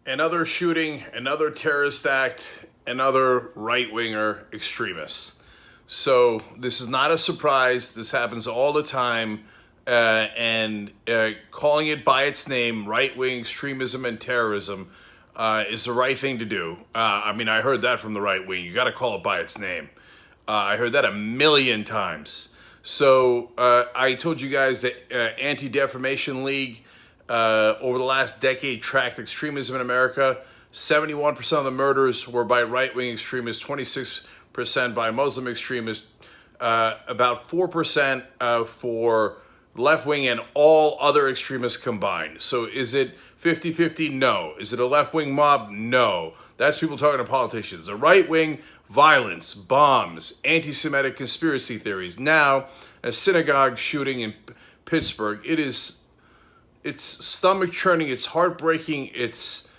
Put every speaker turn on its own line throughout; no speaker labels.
Another shooting, another terrorist act, another right-winger extremist. So this is not a surprise. This happens all the time. And calling it by its name, right-wing extremism and terrorism, is the right thing to do. I mean, I heard that from the right wing. You got to call it by its name. I heard that a million times. So I told you guys that Anti-Defamation League over the last decade tracked extremism in America. 71% of the murders were by right-wing extremists, 26% by Muslim extremists, about 4% for left-wing and all other extremists combined. So is it 50-50? No. Is it a left-wing mob? No. That's people talking to politicians. The right-wing, violence, bombs, anti-Semitic conspiracy theories. Now, a synagogue shooting in Pittsburgh. It's stomach churning. It's heartbreaking. It's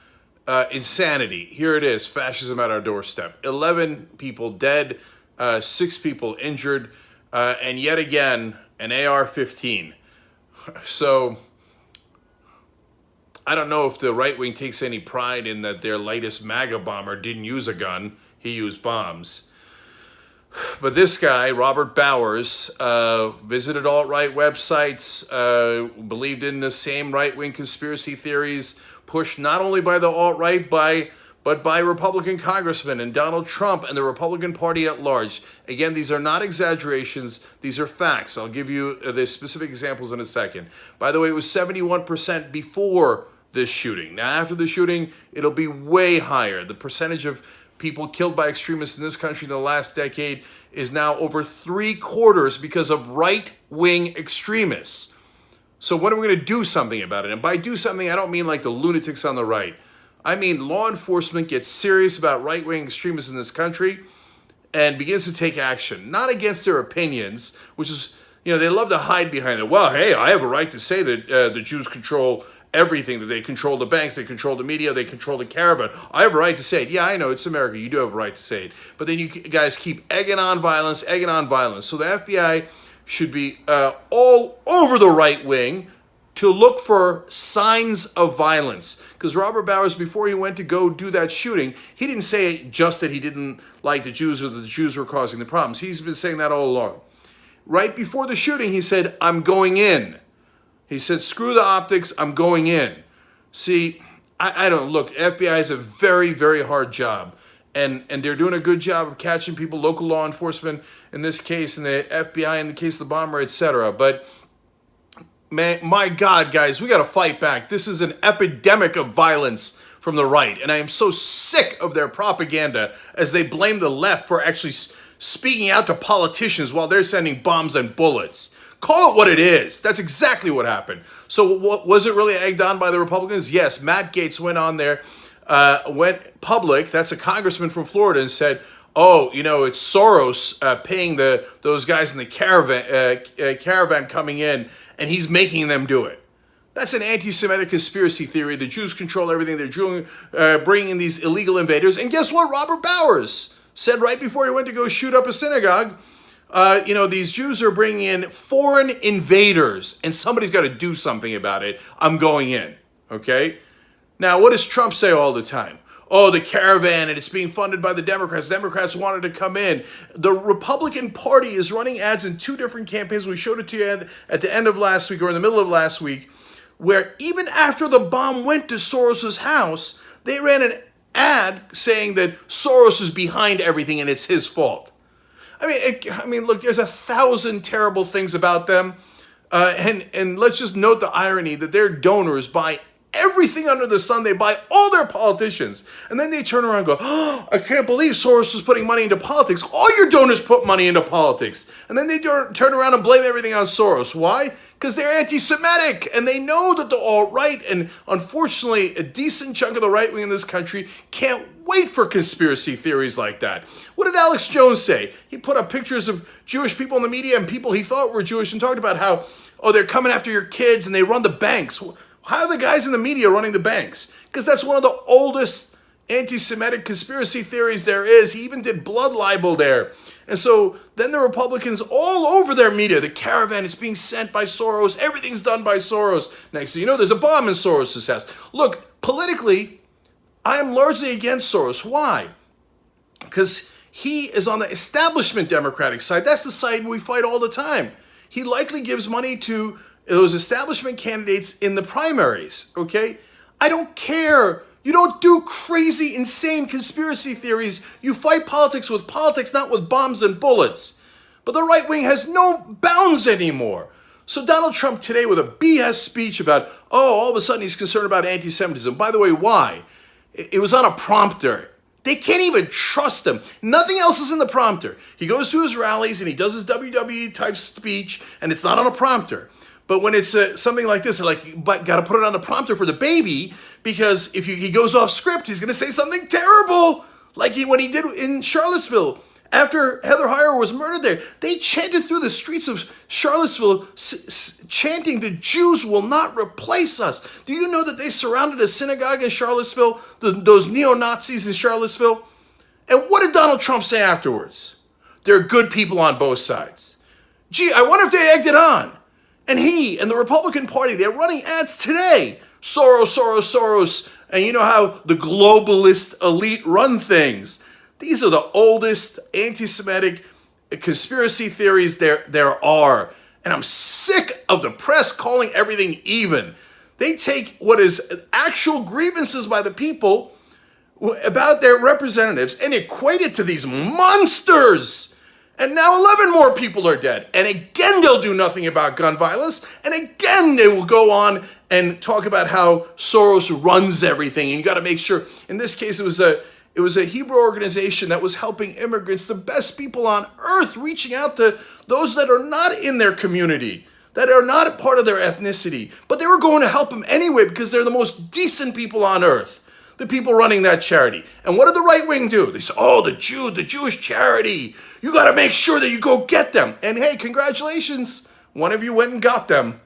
insanity. Here it is. Fascism at our doorstep. 11 people dead, 6 people injured, and yet again, an AR-15. So I don't know if the right wing takes any pride in that their latest MAGA bomber didn't use a gun. He used bombs. But this guy, Robert Bowers, visited alt-right websites, believed in the same right-wing conspiracy theories, pushed not only by the alt-right, but by Republican congressmen and Donald Trump and the Republican Party at large. Again, these are not exaggerations. These are facts. I'll give you the specific examples in a second. By the way, it was 71% before this shooting. Now, after the shooting, it'll be way higher. The percentage of people killed by extremists in this country in the last decade is now over 3/4 because of right-wing extremists. So when are we going to do something about it? And by do something, I don't mean like the lunatics on the right. I mean law enforcement gets serious about right-wing extremists in this country and begins to take action, not against their opinions, which is, they love to hide behind it. Well, hey, I have a right to say that the Jews control everything, that they control the banks, they control the media, they control the caravan. I have a right to say it. Yeah, I know, it's America. You do have a right to say it. But then you guys keep egging on violence. So the FBI should be all over the right wing to look for signs of violence. Because Robert Bowers, before he went to go do that shooting, he didn't say just that he didn't like the Jews or that the Jews were causing the problems. He's been saying that all along. Right before the shooting, he said, I'm going in. He said, screw the optics, I'm going in. See, I don't, look, FBI is a very, very hard job. And they're doing a good job of catching people, local law enforcement in this case, and the FBI in the case of the bomber, etc. But, man, my God, guys, we got to fight back. This is an epidemic of violence from the right. And I am so sick of their propaganda as they blame the left for actually speaking out to politicians while they're sending bombs and bullets. Call it what it is. That's exactly what happened. So was it really egged on by the Republicans? Yes. Matt Gaetz went on there, went public, that's a congressman from Florida, and said, oh, it's Soros paying those guys in the caravan coming in, and he's making them do it. That's an anti-Semitic conspiracy theory. The Jews control everything. They're bringing in these illegal invaders. And guess what? Robert Bowers said right before he went to go shoot up a synagogue, these Jews are bringing in foreign invaders, and somebody's got to do something about it. I'm going in, okay? Now, what does Trump say all the time? Oh, the caravan, and it's being funded by the Democrats. Democrats wanted to come in. The Republican Party is running ads in 2 different campaigns. We showed it to you at the end of last week or in the middle of last week, where even after the bomb went to Soros's house, they ran an ad saying that Soros is behind everything and it's his fault. I mean, look, there's 1,000 terrible things about them. And let's just note the irony that their donors buy everything under the sun. They buy all their politicians. And then they turn around and go, oh, I can't believe Soros is putting money into politics. All your donors put money into politics. And then they turn around and blame everything on Soros. Why? Because they're anti-Semitic, and they know that the alt-right, and unfortunately a decent chunk of the right wing in this country, can't wait for conspiracy theories like that. What did Alex Jones say? He put up pictures of Jewish people in the media and people he thought were Jewish and talked about how, oh, they're coming after your kids and they run the banks. How are the guys in the media running the banks? Because that's one of the oldest anti-Semitic conspiracy theories there is. He even did blood libel there. And so then the Republicans all over their media, the caravan is being sent by Soros, everything's done by Soros. Next thing you know, there's a bomb in Soros's house. Look, politically, I am largely against Soros. Why? Because he is on the establishment Democratic side. That's the side we fight all the time. He likely gives money to those establishment candidates in the primaries, okay? I don't care. You don't do crazy, insane conspiracy theories. You fight politics with politics, not with bombs and bullets. But the right wing has no bounds anymore. So Donald Trump today with a BS speech about, all of a sudden he's concerned about anti-Semitism. By the way, why? It was on a prompter. They can't even trust him. Nothing else is in the prompter. He goes to his rallies and he does his WWE type speech, and it's not on a prompter. But when it's something like this, like, but got to put it on the prompter for the baby, because if he goes off script, he's going to say something terrible, like when he did in Charlottesville. After Heather Heyer was murdered there, they chanted through the streets of Charlottesville, chanting, "The Jews will not replace us." Do you know that they surrounded a synagogue in Charlottesville, those neo-Nazis in Charlottesville? And what did Donald Trump say afterwards? There are good people on both sides. Gee, I wonder if they egged it on. And he and the Republican Party, they're running ads today. Soros, Soros, Soros. And you know how the globalist elite run things. These are the oldest anti-Semitic conspiracy theories there are. And I'm sick of the press calling everything even. They take what is actual grievances by the people about their representatives and equate it to these monsters. And now 11 more people are dead. And again, they'll do nothing about gun violence. And again, they will go on and talk about how Soros runs everything. And you got to make sure, in this case, it was a Hebrew organization that was helping immigrants, the best people on earth, reaching out to those that are not in their community, that are not a part of their ethnicity. But they were going to help them anyway because they're the most decent people on earth, the people running that charity. And what did the right wing do? They said, the Jewish charity. You got to make sure that you go get them. And hey, congratulations. One of you went and got them.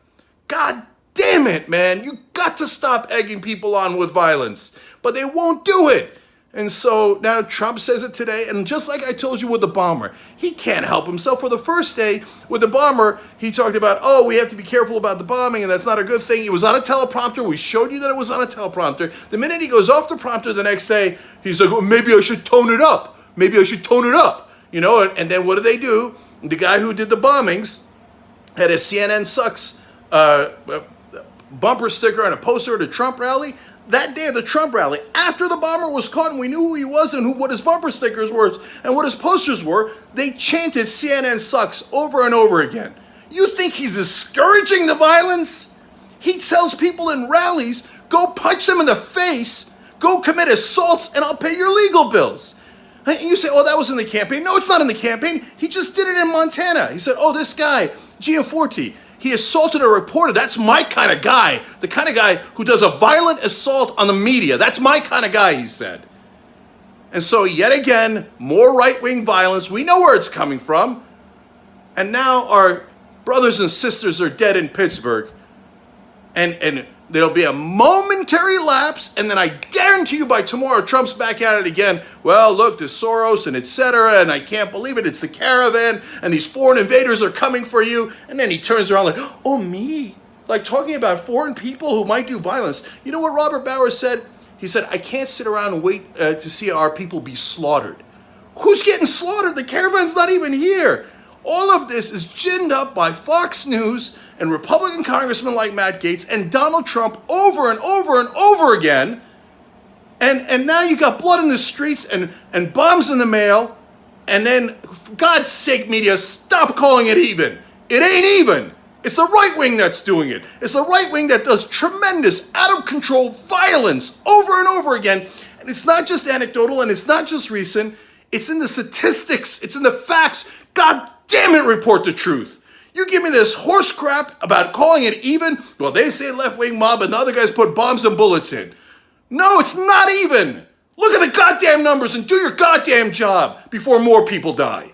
God damn it, man. You got to stop egging people on with violence. But they won't do it. And so now Trump says it today, and just like I told you with the bomber, he can't help himself. For the first day with the bomber, he talked about, we have to be careful about the bombing, and that's not a good thing. It was on a teleprompter. We showed you that it was on a teleprompter. The minute he goes off the prompter the next day, he's like, maybe I should tone it up. Maybe I should tone it up. You know, and then what do they do? The guy who did the bombings had a CNN Sucks bumper sticker and a poster at a Trump rally. That day at the Trump rally, after the bomber was caught and we knew who he was and what his bumper stickers were and what his posters were, they chanted CNN Sucks over and over again. You think he's discouraging the violence? He tells people in rallies, go punch them in the face, go commit assaults, and I'll pay your legal bills. And you say, that was in the campaign. No, it's not in the campaign. He just did it in Montana. He said, this guy, Gianforte, he assaulted a reporter. That's my kind of guy. The kind of guy who does a violent assault on the media. That's my kind of guy, he said. And so yet again, more right-wing violence. We know where it's coming from. And now our brothers and sisters are dead in Pittsburgh. And there'll be a momentary lapse, and then I guarantee you by tomorrow, Trump's back at it again. Well, look, there's Soros and etc., and I can't believe it. It's the caravan, and these foreign invaders are coming for you. And then he turns around like, me? Like talking about foreign people who might do violence. You know what Robert Bowers said? He said, I can't sit around and wait to see our people be slaughtered. Who's getting slaughtered? The caravan's not even here. All of this is ginned up by Fox News and Republican congressmen like Matt Gaetz and Donald Trump over and over and over again. And now you got blood in the streets and bombs in the mail. And then, for God's sake, media, stop calling it even. It ain't even. It's the right wing that's doing it. It's the right wing that does tremendous, out-of-control violence over and over again. And it's not just anecdotal and it's not just recent. It's in the statistics. It's in the facts. God damn it, report the truth. You give me this horse crap about calling it even. Well, they say left-wing mob and the other guys put bombs and bullets in. No, it's not even. Look at the goddamn numbers and do your goddamn job before more people die.